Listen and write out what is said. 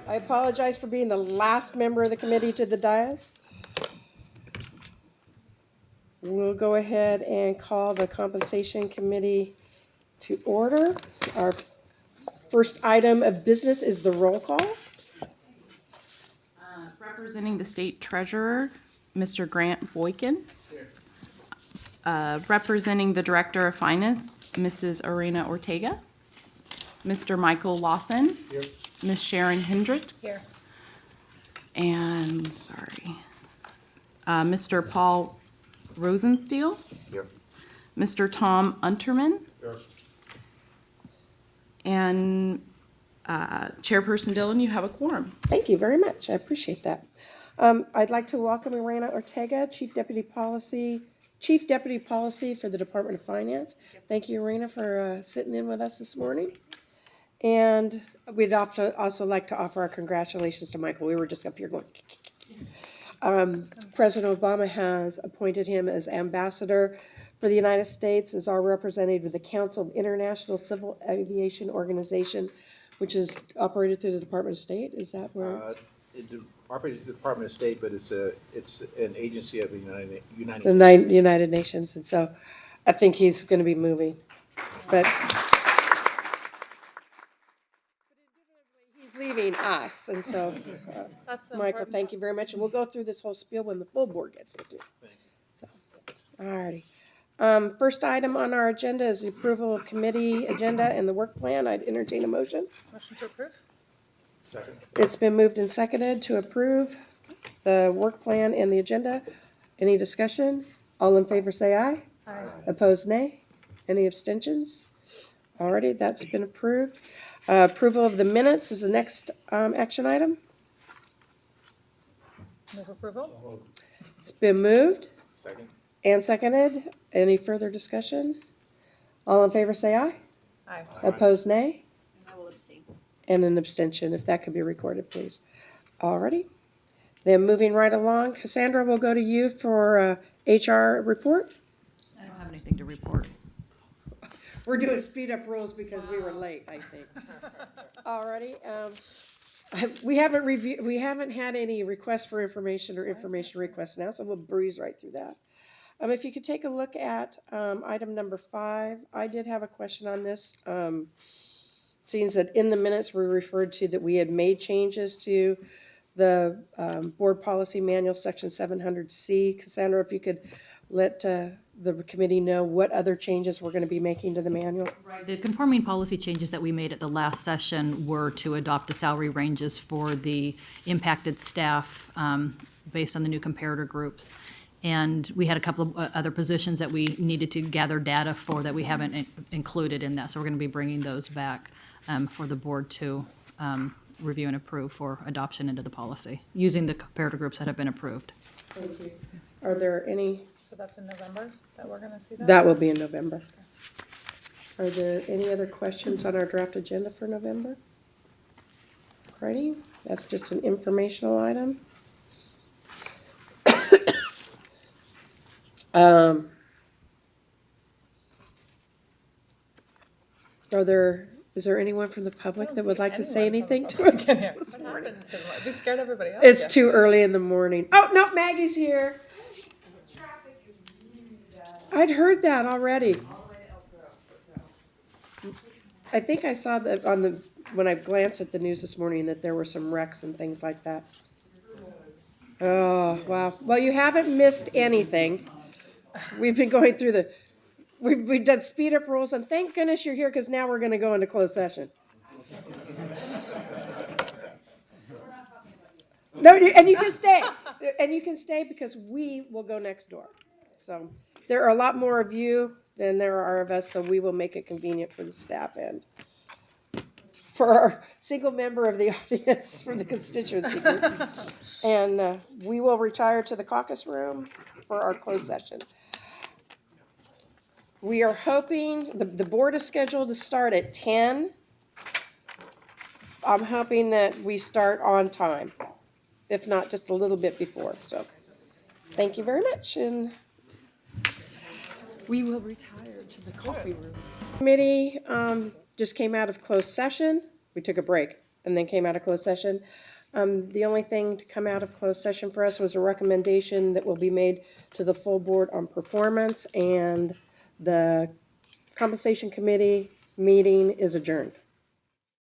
I apologize for being the last member of the committee to the dais. We'll go ahead and call the compensation committee to order. Our first item of business is the roll call. Representing the state treasurer, Mr. Grant Boykin. Representing the director of finance, Mrs. Arena Ortega. Mr. Michael Lawson. Here. Ms. Sharon Hendricks. Here. And, Mr. Paul Rosensteel. Here. Mr. Tom Unterman. Here. And Chairperson Dillon, you have a quorum. Thank you very much. I appreciate that. I'd like to welcome Irena Ortega, Chief Deputy Policy for the Department of Finance. Thank you, Irena, for sitting in with us this morning. And we'd also like to offer our congratulations to Michael. We were just up here going. President Obama has appointed him as ambassador for the United States as our representative with the Council of International Civil Aviation Organization, which is operated through the Department of State. Is that where? It operates the Department of State, but it's an agency of the United The United Nations. And so I think he's going to be moving. But he's leaving us. And so, Michael, thank you very much. And we'll go through this whole spiel when the full board gets here too. So, all righty. First item on our agenda is the approval of committee agenda and the work plan. I'd entertain a motion. Motion to approve? Second. It's been moved and seconded to approve the work plan and the agenda. Any discussion? All in favor say aye. Aye. Opposed, nay. Any abstentions? Alrighty, that's been approved. Approval of the minutes is the next action item. Move approval? It's been moved Second. and seconded. Any further discussion? All in favor say aye. Aye. Opposed, nay. I will abstain. And an abstention, if that could be recorded, please. Alrighty. Then moving right along, Cassandra, we'll go to you for HR report. I don't have anything to report. We're doing speed up rules because we were late, I think. Alrighty. We haven't had any requests for information or information requests now, so we'll breeze right through that. If you could take a look at item number 5, I did have a question on this. Seems that in the minutes we referred to that we had made changes to the board policy manual section 700C. Cassandra, if you could let the committee know what other changes we're going to be making to the manual. The conforming policy changes that we made at the last session were to adopt the salary ranges for the impacted staff based on the new comparator groups. And we had a couple of other positions that we needed to gather data for that we haven't included in that. So we're going to be bringing those back for the board to review and approve for adoption into the policy, using the comparator groups that have been approved. Thank you. Are there any? So that's in November that we're gonna see that? That will be in November. Are there any other questions on our draft agenda for November? Alrighty, that's just an informational item. Is there anyone from the public that would like to say anything to us this morning? We scared everybody else. It's too early in the morning. Oh, no, Maggie's here. I'd heard that already. I think I saw that when I glanced at the news this morning that there were some wrecks and things like that. Oh, wow. Well, you haven't missed anything. We've been going through we've done speed up rules, and thank goodness you're here because now we're going to go into closed session. No, and you can stay. And you can stay because we will go next door. So there are a lot more of you than there are of us, so we will make it convenient for the staff and for our single member of the audience for the constituency group. And we will retire to the caucus room for our closed session. We are hoping, the board is scheduled to start at 10. I'm hoping that we start on time, if not just a little bit before. So thank you very much. And we will retire to the coffee room. Committee just came out of closed session. We took a break. and then came out of closed session. The only thing to come out of closed session for us was a recommendation that will be made to the full board on performance, and the compensation committee meeting is adjourned.